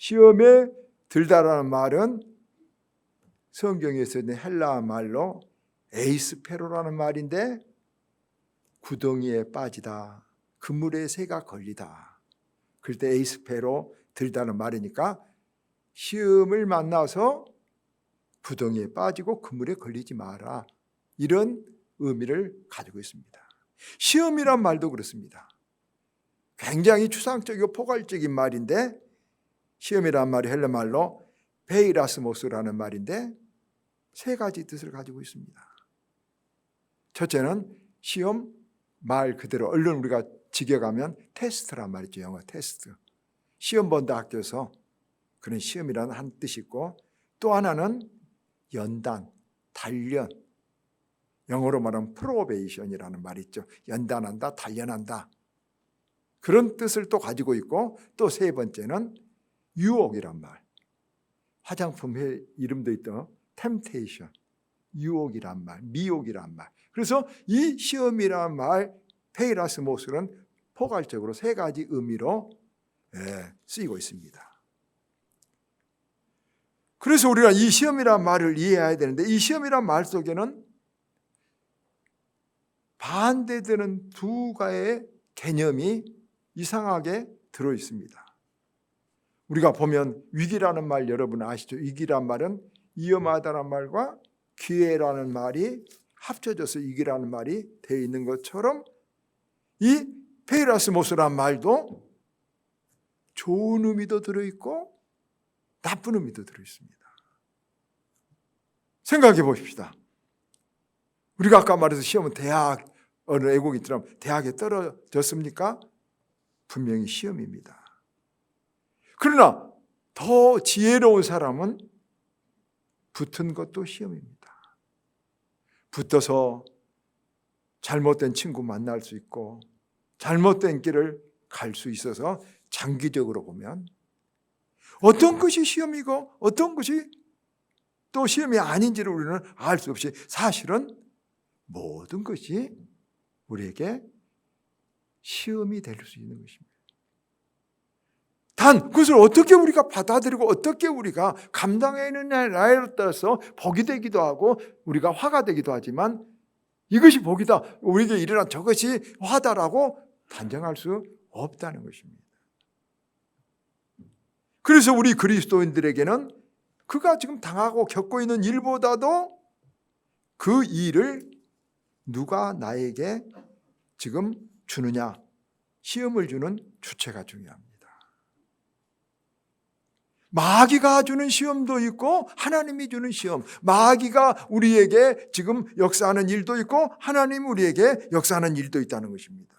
시험에 들다라는 말은 성경에서 있는 헬라어 말로 에이스페로라는 말인데 구덩이에 빠지다, 그물에 새가 걸리다. 그럴 때 에이스페로 들다는 말이니까 시험을 만나서 구덩이에 빠지고 그물에 걸리지 마라, 이런 의미를 가지고 있습니다. 시험이란 말도 그렇습니다. 굉장히 추상적이고 포괄적인 말인데 시험이란 말이 헬라 말로 베이라스모스라는 말인데 세 가지 뜻을 가지고 있습니다. 첫째는 시험, 말 그대로 얼른 우리가 직역하면 테스트란 말이죠. 영어 테스트. 시험 본다 학교에서 그런 시험이라는 한 뜻이 있고, 또 하나는 연단, 단련. 영어로 말하면 프로베이션이라는 말이 있죠. 연단한다, 단련한다. 그런 뜻을 또 가지고 있고, 또 세 번째는 유혹이란 말. 화장품의 이름도 있던 템테이션, 유혹이란 말, 미혹이란 말. 그래서 이 시험이란 말, 페이라스모스는 포괄적으로 세 가지 의미로 쓰이고 있습니다. 그래서 우리가 이 시험이란 말을 이해해야 되는데, 이 시험이란 말 속에는 반대되는 두 가지의 개념이 이상하게 들어있습니다. 우리가 보면 위기라는 말 여러분 아시죠? 위기란 말은 위험하다는 말과 기회라는 말이 합쳐져서 위기라는 말이 되어 있는 것처럼 이 페이라스모스란 말도 좋은 의미도 들어있고 나쁜 의미도 들어있습니다. 생각해 보십시다. 우리가 아까 말해서 시험은 대학, 어느 외국인처럼 대학에 떨어졌습니까? 분명히 시험입니다. 그러나 더 지혜로운 사람은 붙은 것도 시험입니다. 붙어서 잘못된 친구 만날 수 있고 잘못된 길을 갈 수 있어서 장기적으로 보면 어떤 것이 시험이고 어떤 것이 또 시험이 아닌지를 우리는 알 수 없이 사실은 모든 것이 우리에게 시험이 될 수 있는 것입니다. 단 그것을 어떻게 우리가 받아들이고 어떻게 우리가 감당해내느냐에 따라서 복이 되기도 하고 우리가 화가 되기도 하지만 이것이 복이다, 우리에게 일어난 저것이 화다라고 단정할 수 없다는 것입니다. 그래서 우리 그리스도인들에게는 그가 지금 당하고 겪고 있는 일보다도 그 일을 누가 나에게 지금 주느냐, 시험을 주는 주체가 중요합니다. 마귀가 주는 시험도 있고 하나님이 주는 시험, 마귀가 우리에게 지금 역사하는 일도 있고 하나님 우리에게 역사하는 일도 있다는 것입니다.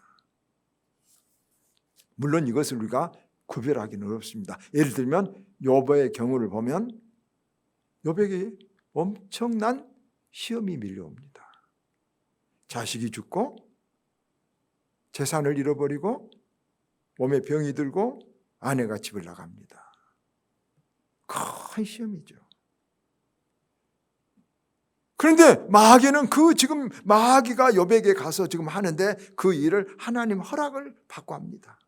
물론 이것을 우리가 구별하기는 어렵습니다. 예를 들면 욥의 경우를 보면 욥에게 엄청난 시험이 밀려옵니다. 자식이 죽고 재산을 잃어버리고 몸에 병이 들고 아내가 집을 나갑니다. 큰 시험이죠. 그런데 마귀는 지금 마귀가 욥에게 가서 지금 하는데 그 일을 하나님 허락을 받고 합니다.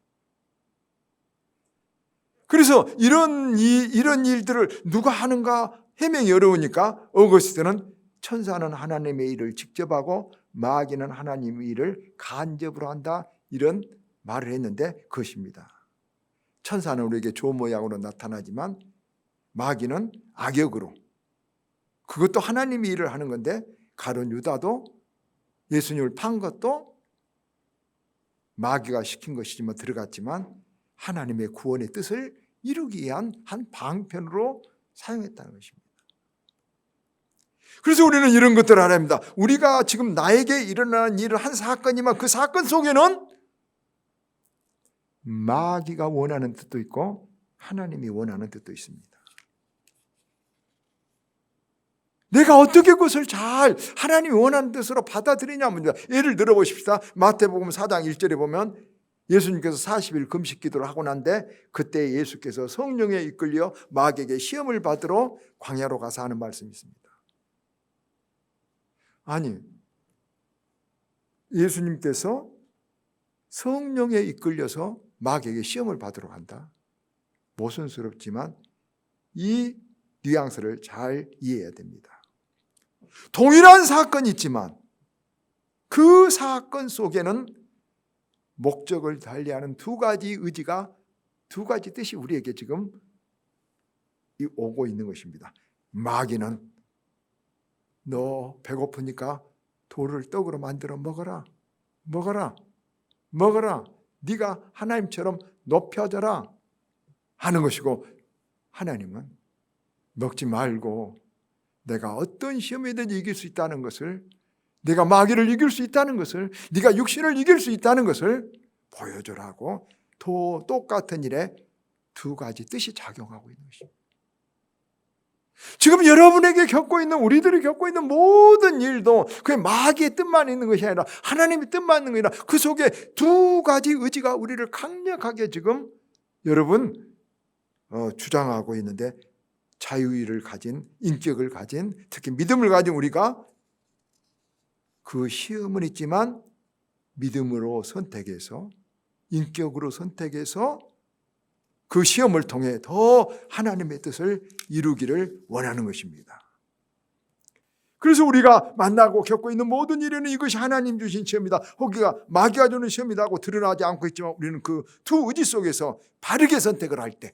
그래서 이런 일들을 누가 하는가 해명이 어려우니까 어거스틴은 천사는 하나님의 일을 직접 하고 마귀는 하나님의 일을 간접으로 한다, 이런 말을 했는데 그것입니다. 천사는 우리에게 좋은 모양으로 나타나지만 마귀는 악역으로, 그것도 하나님이 일을 하는 건데 가룟 유다도 예수님을 판 것도 마귀가 시킨 것이지만 들어갔지만 하나님의 구원의 뜻을 이루기 위한 한 방편으로 사용했다는 것입니다. 그래서 우리는 이런 것들을 알아야 합니다. 우리가 지금 나에게 일어나는 일을 한 사건이지만 그 사건 속에는 마귀가 원하는 뜻도 있고 하나님이 원하는 뜻도 있습니다. 내가 어떻게 그것을 잘 하나님이 원하는 뜻으로 받아들이냐면, 예를 들어 보십시다. 마태복음 4장 1절에 보면 예수님께서 40일 금식 기도를 하고 난데 그때 예수께서 성령에 이끌려 마귀에게 시험을 받으러 광야로 가서 하는 말씀이 있습니다. 아니, 예수님께서 성령에 이끌려서 마귀에게 시험을 받으러 간다? 모순스럽지만 이 뉘앙스를 잘 이해해야 됩니다. 동일한 사건이 있지만 그 사건 속에는 목적을 달리하는 두 가지 의지가, 두 가지 뜻이 우리에게 지금 오고 있는 것입니다. 마귀는 너 배고프니까 돌을 떡으로 만들어 먹어라. 먹어라. 먹어라. 네가 하나님처럼 높여져라 하는 것이고, 하나님은 먹지 말고 내가 어떤 시험이든지 이길 수 있다는 것을, 네가 마귀를 이길 수 있다는 것을, 네가 육신을 이길 수 있다는 것을 보여주라고 똑같은 일에 두 가지 뜻이 작용하고 있는 것입니다. 지금 여러분에게 겪고 있는, 우리들이 겪고 있는 모든 일도 그게 마귀의 뜻만 있는 것이 아니라 하나님의 뜻만 있는 것이 아니라 그 속에 두 가지 의지가 우리를 강력하게 지금 여러분 주장하고 있는데, 자유의를 가진, 인격을 가진, 특히 믿음을 가진 우리가 그 시험은 있지만 믿음으로 선택해서, 인격으로 선택해서 그 시험을 통해 더 하나님의 뜻을 이루기를 원하는 것입니다. 그래서 우리가 만나고 겪고 있는 모든 일에는 이것이 하나님 주신 시험이다, 혹기가 마귀가 주는 시험이다 하고 드러나지 않고 있지만, 우리는 그 두 의지 속에서 바르게 선택을 할 때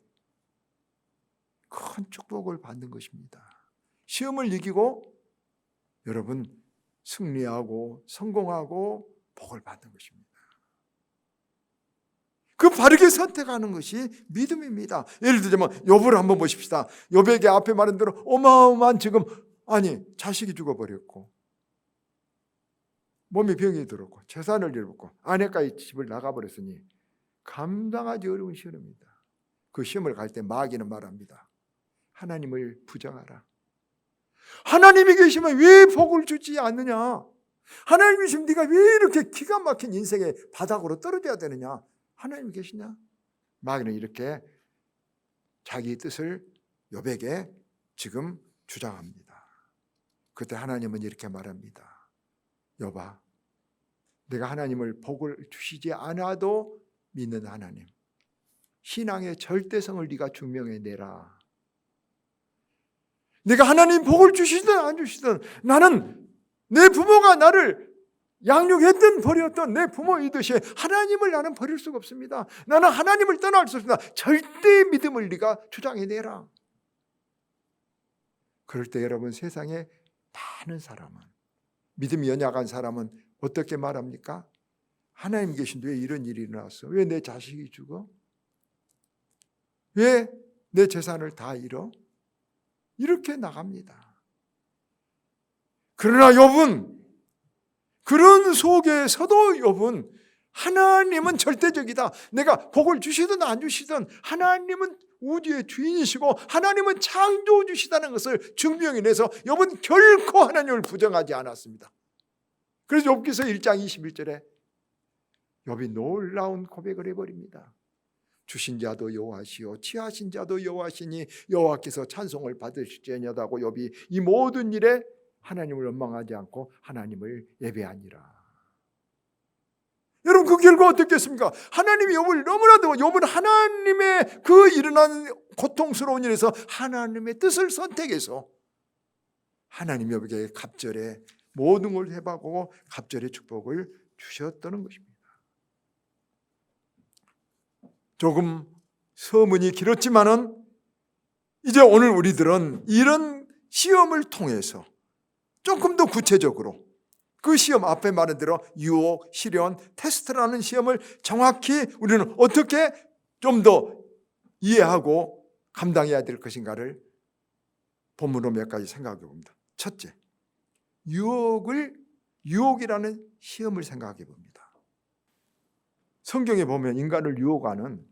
큰 축복을 받는 것입니다. 시험을 이기고 여러분 승리하고 성공하고 복을 받는 것입니다. 그 바르게 선택하는 것이 믿음입니다. 예를 들자면 욥을 한번 보십시다. 욥에게 앞에 말한 대로 어마어마한 지금, 자식이 죽어버렸고 몸에 병이 들었고 재산을 잃었고 아내까지 집을 나가버렸으니 감당하기 어려운 시험입니다. 그 시험을 갈 때 마귀는 말합니다. 하나님을 부정하라. 하나님이 계시면 왜 복을 주지 않느냐? 하나님이 계시면 네가 왜 이렇게 기가 막힌 인생의 바닥으로 떨어져야 되느냐? 하나님이 계시냐? 마귀는 이렇게 자기 뜻을 욥에게 지금 주장합니다. 그때 하나님은 이렇게 말합니다. 욥아, 내가 하나님을 복을 주시지 않아도 믿는 하나님, 신앙의 절대성을 네가 증명해내라. 내가 하나님 복을 주시든 안 주시든, 나는 내 부모가 나를 양육했든 버렸든 내 부모이듯이 하나님을 나는 버릴 수가 없습니다. 나는 하나님을 떠날 수 없습니다. 절대 믿음을 네가 주장해내라. 그럴 때 여러분, 세상에 많은 사람은, 믿음이 연약한 사람은 어떻게 말합니까? 하나님 계신데 왜 이런 일이 일어났어? 왜 내 자식이 죽어? 왜 내 재산을 다 잃어? 이렇게 나갑니다. 그러나 욥은, 그런 속에서도 욥은 하나님은 절대적이다. 내가 복을 주시든 안 주시든 하나님은 우주의 주인이시고 하나님은 창조주시다는 것을 증명해내서 욥은 결코 하나님을 부정하지 않았습니다. 그래서 욥기서 1장 21절에 욥이 놀라운 고백을 해버립니다. 주신 자도 여호와시요 취하신 자도 여호와시니 여호와께서 찬송을 받으실지어다고 욥이 이 모든 일에 하나님을 원망하지 않고 하나님을 예배하니라. 여러분, 그 결과 어떻겠습니까? 하나님이 욥을 너무나도, 욥은 하나님의 그 일어난 고통스러운 일에서 하나님의 뜻을 선택해서 하나님 욥에게 갑절에 모든 걸 회복하고 갑절의 축복을 주셨다는 것입니다. 조금 서문이 길었지만은 이제 오늘 우리들은 이런 시험을 통해서 조금 더 구체적으로 그 시험, 앞에 말한 대로 유혹, 시련, 테스트라는 시험을 정확히 우리는 어떻게 좀 더 이해하고 감당해야 될 것인가를 본문으로 몇 가지 생각해 봅니다. 첫째, 유혹이라는 시험을 생각해 봅니다. 성경에 보면 인간을 유혹하는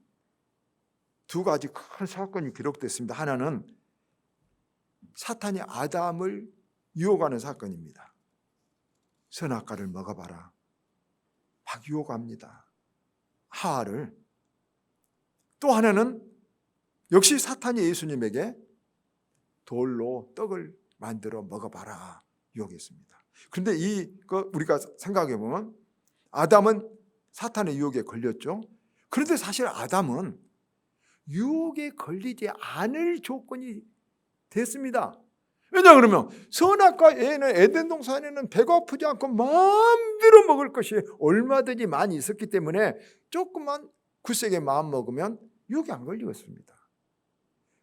두 가지 큰 사건이 기록됐습니다. 하나는 사탄이 아담을 유혹하는 사건입니다. 선악과를 먹어봐라. 막 유혹합니다. 하와를. 또 하나는 역시 사탄이 예수님에게 돌로 떡을 만들어 먹어봐라 유혹했습니다. 그런데 이거 우리가 생각해 보면 아담은 사탄의 유혹에 걸렸죠. 그런데 사실 아담은 유혹에 걸리지 않을 조건이 됐습니다. 왜냐 그러면 선악과 애는 에덴 동산에는 배가 아프지 않고 마음대로 먹을 것이 얼마든지 많이 있었기 때문에 조금만 굳세게 마음 먹으면 유혹이 안 걸리겠습니다.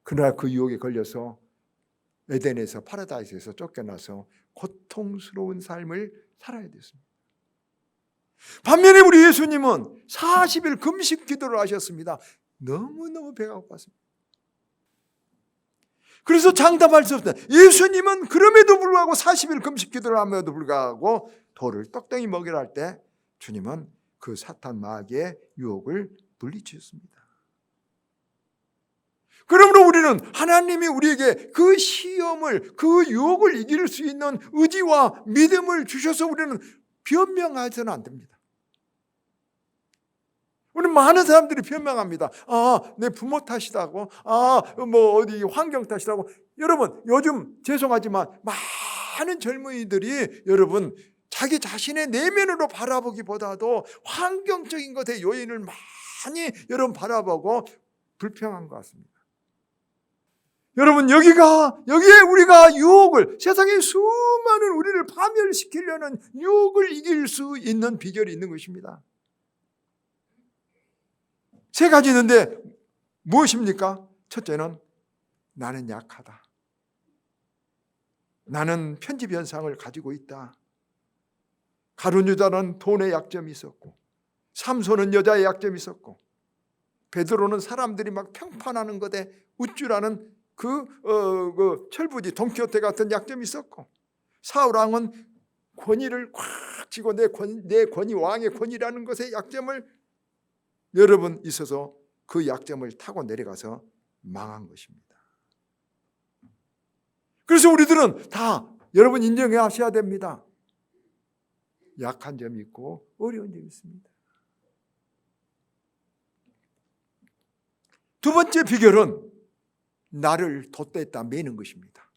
그러나 그 유혹에 걸려서 에덴에서 파라다이스에서 쫓겨나서 고통스러운 삶을 살아야 됐습니다. 반면에 우리 예수님은 40일 금식 기도를 하셨습니다. 너무너무 배가 고팠습니다. 그래서 장담할 수 없다. 예수님은 그럼에도 불구하고 40일 금식 기도를 함에도 불구하고 돌을 떡덩이 먹이라 할 때 주님은 그 사탄 마귀의 유혹을 물리치셨습니다. 그러므로 우리는 하나님이 우리에게 그 시험을, 그 유혹을 이길 수 있는 의지와 믿음을 주셔서 우리는 변명해서는 안 됩니다. 우리 많은 사람들이 변명합니다. 내 부모 탓이라고, 어디 환경 탓이라고. 여러분, 요즘 죄송하지만 많은 젊은이들이 여러분 자기 자신의 내면으로 바라보기보다도 환경적인 것의 요인을 많이 여러분 바라보고 불평한 것 같습니다. 여러분, 여기에 우리가 유혹을, 세상의 수많은 우리를 파멸시키려는 유혹을 이길 수 있는 비결이 있는 것입니다. 세 가지 있는데 무엇입니까? 첫째는 나는 약하다. 나는 편집 현상을 가지고 있다. 가룟 유다는 돈의 약점이 있었고, 삼손은 여자의 약점이 있었고, 베드로는 사람들이 막 평판하는 것에 우쭐하는 그 철부지 돈키호테 같은 약점이 있었고, 사울왕은 권위를 꽉 쥐고 내 권위, 왕의 권위라는 것에 약점을 여러분 있어서 그 약점을 타고 내려가서 망한 것입니다. 그래서 우리들은 다 여러분 인정해 하셔야 됩니다. 약한 점이 있고 어려운 점이 있습니다. 두 번째 비결은 나를 돛대에다 매는 것입니다.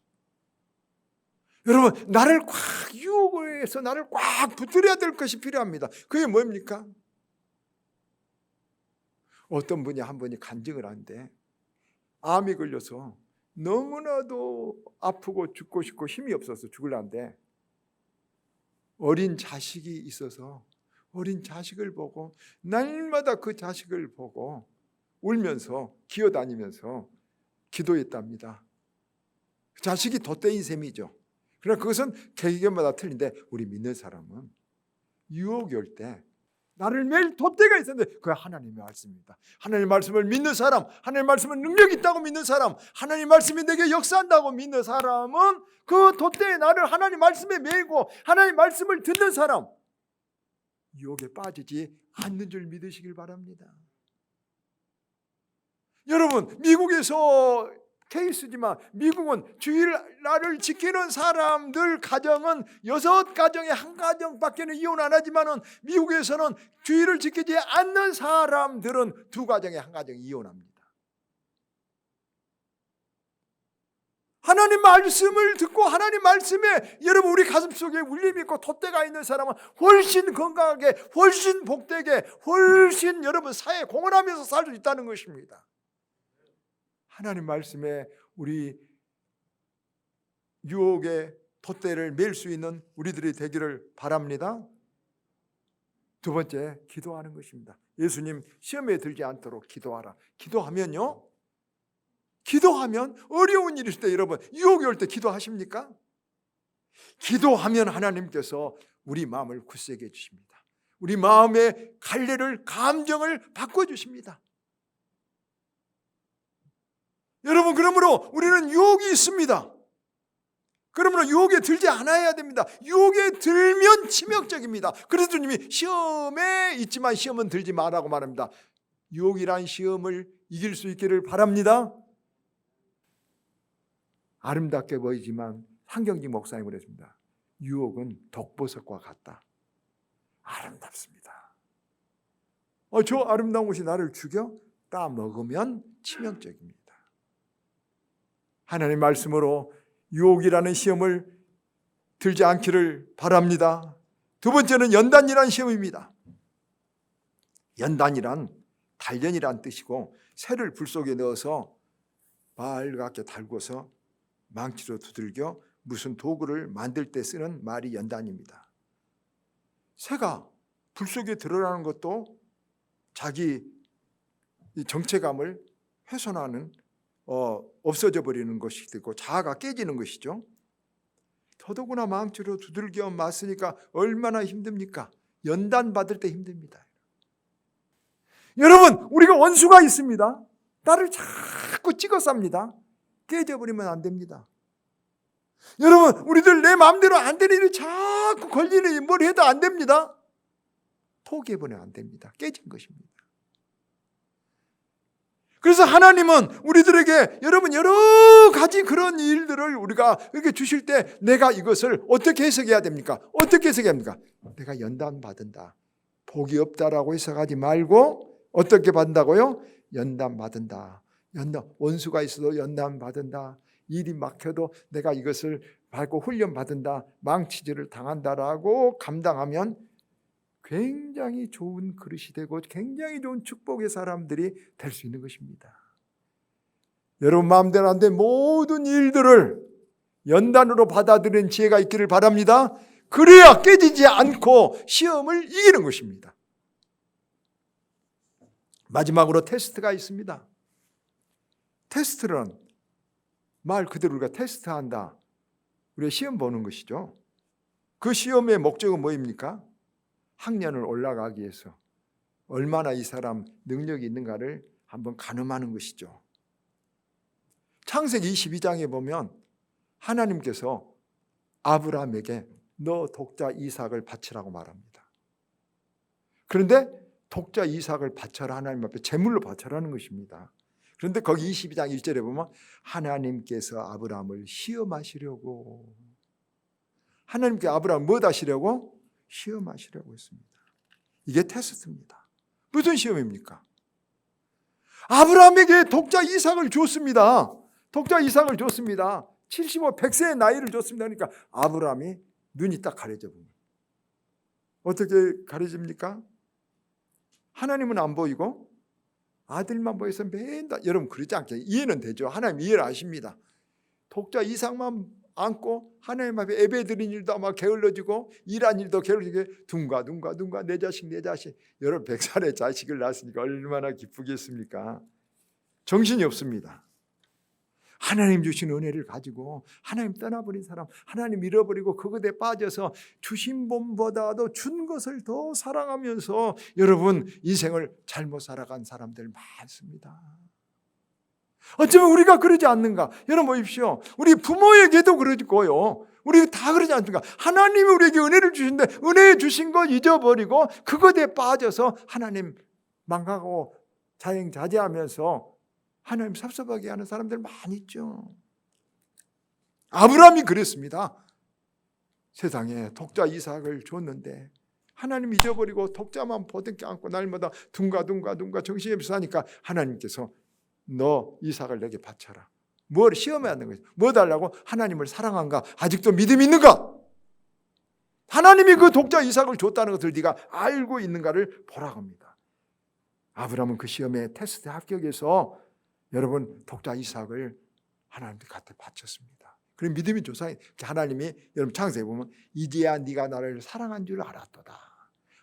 여러분, 나를 꽉 유혹해서 나를 꽉 붙들어야 될 것이 필요합니다. 그게 뭡니까? 어떤 분이 한 번이 간증을 하는데 암이 걸려서 너무나도 아프고 죽고 싶고 힘이 없어서 죽으려는데 어린 자식이 있어서 어린 자식을 보고 날마다 그 자식을 보고 울면서 기어다니면서 기도했답니다. 자식이 돛대인 셈이죠. 그러나 그것은 개개인마다 틀린데 우리 믿는 사람은 유혹이 올 때 나를 매일 돛대가 있었는데 그게 하나님의 말씀입니다. 하나님의 말씀을 믿는 사람, 하나님의 말씀은 능력이 있다고 믿는 사람, 하나님의 말씀이 내게 역사한다고 믿는 사람은 그 돛대에 나를 하나님 말씀에 매고 하나님 말씀을 듣는 사람, 유혹에 빠지지 않는 줄 믿으시길 바랍니다. 여러분, 미국에서 케이스지만 미국은 주일날을 지키는 사람들 가정은 6가정에 1가정밖에는 이혼 안 하지만은 미국에서는 주일을 지키지 않는 사람들은 2가정에 1가정이 이혼합니다. 하나님 말씀을 듣고 하나님 말씀에 여러분 우리 가슴속에 울림이 있고 돛대가 있는 사람은 훨씬 건강하게, 훨씬 복되게, 훨씬 여러분 사회에 공헌하면서 살 수 있다는 것입니다. 하나님 말씀에 우리 유혹의 돛대를 맬 수 있는 우리들이 되기를 바랍니다. 두 번째, 기도하는 것입니다. 예수님 시험에 들지 않도록 기도하라. 기도하면요, 기도하면 어려운 일이 있을 때 여러분 유혹이 올 때 기도하십니까? 기도하면 하나님께서 우리 마음을 굳세게 해주십니다. 우리 마음의 갈래를, 감정을 바꿔주십니다. 여러분, 그러므로 우리는 유혹이 있습니다. 그러므로 유혹에 들지 않아야 됩니다. 유혹에 들면 치명적입니다. 그래서 주님이 시험에 있지만 시험은 들지 말라고 말합니다. 유혹이란 시험을 이길 수 있기를 바랍니다. 아름답게 보이지만 한경직 목사님이 그랬습니다. 유혹은 독보석과 같다. 아름답습니다. 저 아름다운 것이 나를 죽여? 따먹으면 치명적입니다. 하나님 말씀으로 유혹이라는 시험을 들지 않기를 바랍니다. 두 번째는 연단이라는 시험입니다. 연단이란 단련이란 뜻이고 새를 불 속에 넣어서 빨갛게 달궈서 망치로 두들겨 무슨 도구를 만들 때 쓰는 말이 연단입니다. 새가 불 속에 들어가는 것도 자기 정체감을 훼손하는 없어져 버리는 것이 되고 자아가 깨지는 것이죠. 더더구나 망치로 두들겨 맞으니까 얼마나 힘듭니까? 연단 받을 때 힘듭니다. 여러분, 우리가 원수가 있습니다. 나를 자꾸 찍어 쌉니다. 깨져버리면 안 됩니다. 여러분, 우리들 내 마음대로 안 되는 일이 자꾸 걸리는 뭘 해도 안 됩니다. 포기해버리면 안 됩니다. 깨진 것입니다. 그래서 하나님은 우리들에게 여러분 여러 가지 그런 일들을 우리가 이렇게 주실 때 내가 이것을 어떻게 해석해야 됩니까? 어떻게 해석해야 합니까? 내가 연단받은다. 복이 없다라고 해석하지 말고 어떻게 받는다고요? 연단받은다. 원수가 있어도 연단받은다. 일이 막혀도 내가 이것을 밟고 훈련받은다. 망치질을 당한다라고 감당하면 굉장히 좋은 그릇이 되고 굉장히 좋은 축복의 사람들이 될 수 있는 것입니다. 여러분 마음대로 안 된 모든 일들을 연단으로 받아들이는 지혜가 있기를 바랍니다. 그래야 깨지지 않고 시험을 이기는 것입니다. 마지막으로 테스트가 있습니다. 테스트는 말 그대로 우리가 테스트한다. 우리가 시험 보는 것이죠. 그 시험의 목적은 뭐입니까? 학년을 올라가기 위해서 얼마나 이 사람 능력이 있는가를 한번 가늠하는 것이죠. 창세기 22장에 보면 하나님께서 아브라함에게 너 독자 이삭을 바치라고 말합니다. 그런데 독자 이삭을 바쳐라, 하나님 앞에 제물로 바쳐라는 것입니다. 그런데 거기 22장 1절에 보면 하나님께서 아브라함을 시험하시려고, 하나님께 아브라함을 뭐 하시려고? 시험하시려고 했습니다. 이게 테스트입니다. 무슨 시험입니까? 아브라함에게 독자 이삭을 줬습니다. 독자 이삭을 줬습니다. 75, 100세의 나이를 줬습니다. 그러니까 아브라함이 눈이 딱 가려져 보면 어떻게 가려집니까? 하나님은 안 보이고 아들만 보여서 맨날, 여러분 그러지 않게 이해는 되죠. 하나님 이해를 아십니다. 독자 이삭만 안고 하나님 앞에 예배드린 일도 아마 게을러지고 일한 일도 게을러지게 둥가 내 자식 여러분 100살의 자식을 낳았으니까 얼마나 기쁘겠습니까? 정신이 없습니다. 하나님 주신 은혜를 가지고 하나님 떠나버린 사람, 하나님 잃어버리고 그것에 빠져서 주신 분보다도 준 것을 더 사랑하면서 여러분 인생을 잘못 살아간 사람들 많습니다. 어쩌면 우리가 그러지 않는가? 여러분 보십시오. 우리 부모에게도 그러고요. 우리 다 그러지 않습니까? 하나님이 우리에게 은혜를 주신데 은혜 주신 거 잊어버리고 그것에 빠져서 하나님 망가고 자행자제하면서 하나님 섭섭하게 하는 사람들 많이 있죠. 아브라함이 그랬습니다. 세상에 독자 이삭을 줬는데 하나님 잊어버리고 독자만 보듬게 안고 날마다 둥가 정신이 없어 하니까 하나님께서 너 이삭을 내게 바쳐라. 뭘 시험해야 하는 거지? 뭐 달라고? 하나님을 사랑한가? 아직도 믿음이 있는가? 하나님이 그 독자 이삭을 줬다는 것을 네가 알고 있는가를 보라고 합니다. 아브라함은 그 시험에 테스트 합격해서 여러분 독자 이삭을 하나님께 갖다 바쳤습니다. 그럼 믿음이 조사해. 하나님이 여러분 창세기에 보면 이제야 네가 나를 사랑한 줄 알았도다.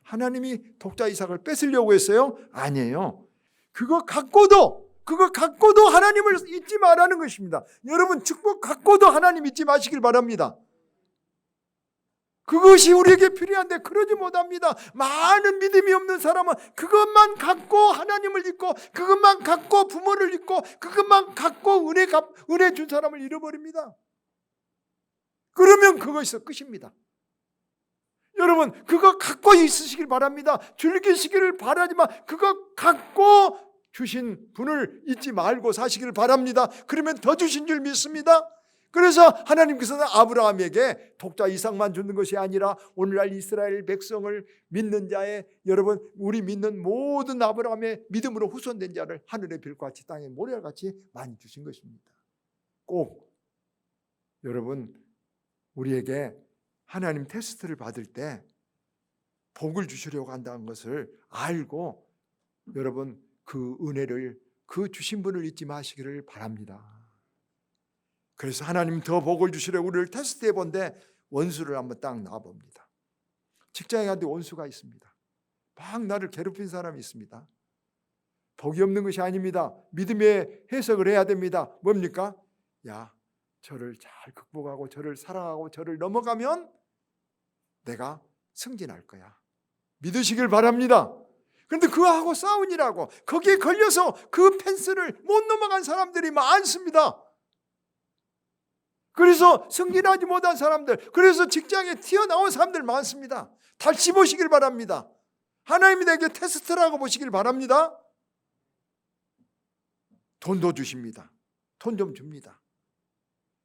하나님이 독자 이삭을 뺏으려고 했어요? 아니에요. 그거 갖고도 하나님을 잊지 말라는 것입니다. 여러분 축복 갖고도 하나님 잊지 마시길 바랍니다. 그것이 우리에게 필요한데 그러지 못합니다. 많은 믿음이 없는 사람은 그것만 갖고 하나님을 잊고 그것만 갖고 부모를 잊고 그것만 갖고 은혜 준 사람을 잃어버립니다. 그러면 그것이 끝입니다. 여러분 그거 갖고 있으시길 바랍니다. 즐기시기를 바라지만 그거 갖고 주신 분을 잊지 말고 사시기를 바랍니다. 그러면 더 주신 줄 믿습니다. 그래서 하나님께서는 아브라함에게 독자 이삭만 주는 것이 아니라 오늘날 이스라엘 백성을 믿는 자의 여러분 우리 믿는 모든 아브라함의 믿음으로 후손된 자를 하늘의 별과 같이 땅의 모래같이 많이 주신 것입니다. 꼭 여러분 우리에게 하나님 테스트를 받을 때 복을 주시려고 한다는 것을 알고 여러분 그 은혜를, 그 주신 분을 잊지 마시기를 바랍니다. 그래서 하나님 더 복을 주시려 우리를 테스트해 본데 원수를 한번 딱 놔봅니다. 직장에 가는데 원수가 있습니다. 막 나를 괴롭힌 사람이 있습니다. 복이 없는 것이 아닙니다. 믿음의 해석을 해야 됩니다. 뭡니까? 야, 저를 잘 극복하고 저를 사랑하고 저를 넘어가면 내가 승진할 거야. 믿으시길 바랍니다. 그런데 그하고 싸우니라고 거기에 걸려서 그 펜스를 못 넘어간 사람들이 많습니다. 그래서 승진하지 못한 사람들, 그래서 직장에 튀어나온 사람들 많습니다. 다시 보시길 바랍니다. 하나님이 내게 테스트라고 보시길 바랍니다. 돈도 주십니다. 돈 좀 줍니다.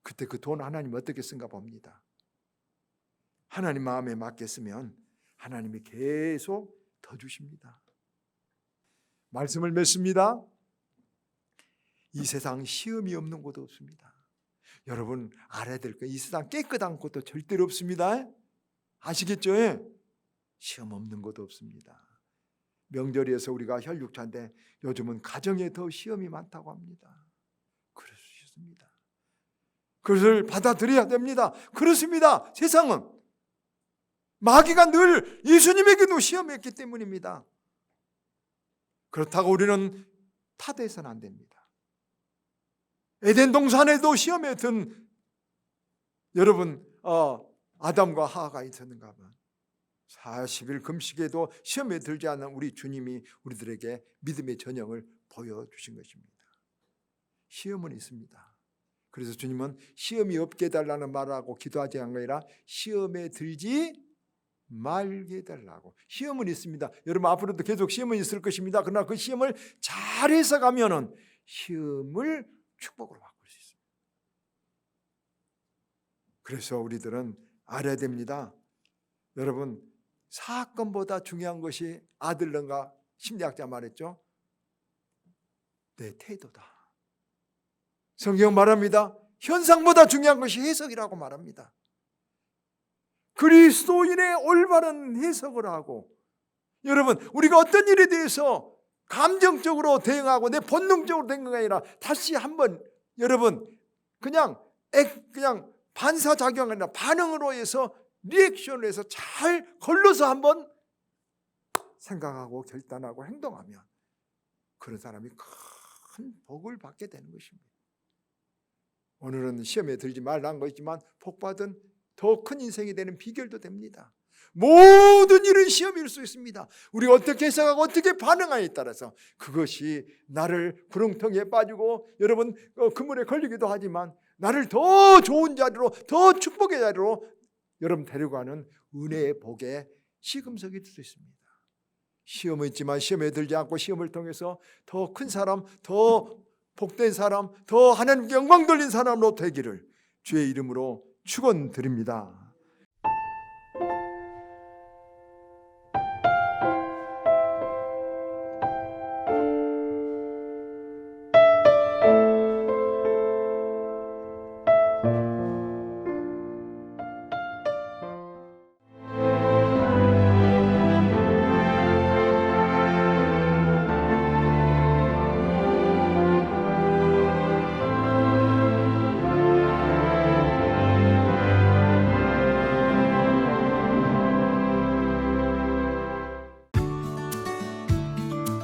그때 그 돈 하나님 어떻게 쓴가 봅니다. 하나님 마음에 맡겼으면 하나님이 계속 더 주십니다. 말씀을 맺습니다. 이 세상 시험이 없는 곳도 없습니다. 여러분 알아야 될 거예요. 이 세상 깨끗한 곳도 절대로 없습니다. 아시겠죠? 시험 없는 곳도 없습니다. 명절에서 우리가 혈육차인데 요즘은 가정에 더 시험이 많다고 합니다. 그럴 수 있습니다. 그것을 받아들여야 됩니다. 그렇습니다. 세상은 마귀가 늘 예수님에게도 시험했기 때문입니다. 그렇다고 우리는 타도해서는 안 됩니다. 에덴 동산에도 시험에 든 여러분 아담과 하와가 있었는가 봐. 40일 금식에도 시험에 들지 않은 우리 주님이 우리들에게 믿음의 전형을 보여주신 것입니다. 시험은 있습니다. 그래서 주님은 시험이 없게 해달라는 말을 하고 기도하지 않은 게 아니라 시험에 들지 말게 해달라고. 시험은 있습니다. 여러분 앞으로도 계속 시험은 있을 것입니다. 그러나 그 시험을 잘 해석하면은 시험을 축복으로 바꿀 수 있습니다. 그래서 우리들은 알아야 됩니다. 여러분 사건보다 중요한 것이 아들런가 심리학자 말했죠. 내 태도다. 성경 말합니다. 현상보다 중요한 것이 해석이라고 말합니다. 그리스도인의 올바른 해석을 하고, 여러분 우리가 어떤 일에 대해서 감정적으로 대응하고 내 본능적으로 대응하는 게 아니라 다시 한번 여러분 그냥 반사작용이 아니라 반응으로 해서 리액션을 해서 잘 걸러서 한번 생각하고 결단하고 행동하면 그런 사람이 큰 복을 받게 되는 것입니다. 오늘은 시험에 들지 말라는 것이지만 복받은 더 큰 인생이 되는 비결도 됩니다. 모든 일은 시험일 수 있습니다. 우리가 어떻게 해석하고 어떻게 반응하에 따라서 그것이 나를 구렁텅이에 빠지고 여러분 그물에 걸리기도 하지만 나를 더 좋은 자리로, 더 축복의 자리로 여러분 데려가는 은혜의 복의 시금석이 될 수 있습니다. 시험은 있지만 시험에 들지 않고 시험을 통해서 더 큰 사람, 더 복된 사람, 더 하나님께 영광 돌린 사람으로 되기를 주의 이름으로 축원드립니다.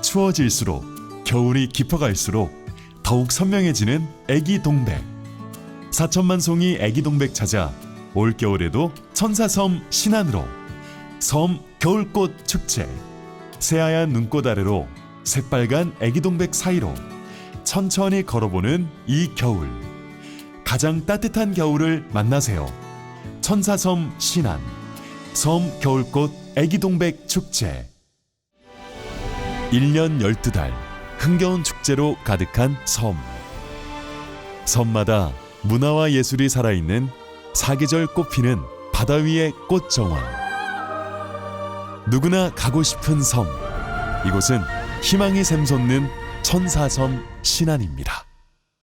추워질수록 겨울이 깊어갈수록 더욱 선명해지는 애기동백. 4천만 송이 애기동백 찾아 올겨울에도 천사섬 신안으로 섬 겨울꽃 축제. 새하얀 눈꽃 아래로 새빨간 애기동백 사이로 천천히 걸어보는 이 겨울. 가장 따뜻한 겨울을 만나세요. 천사섬 신안 섬 겨울꽃 애기동백 축제. 1년 12달 흥겨운 축제로 가득한 섬. 섬마다 문화와 예술이 살아있는 사계절 꽃피는 바다 위의 꽃정원. 누구나 가고 싶은 섬. 이곳은 희망이 샘솟는 천사섬 신안입니다.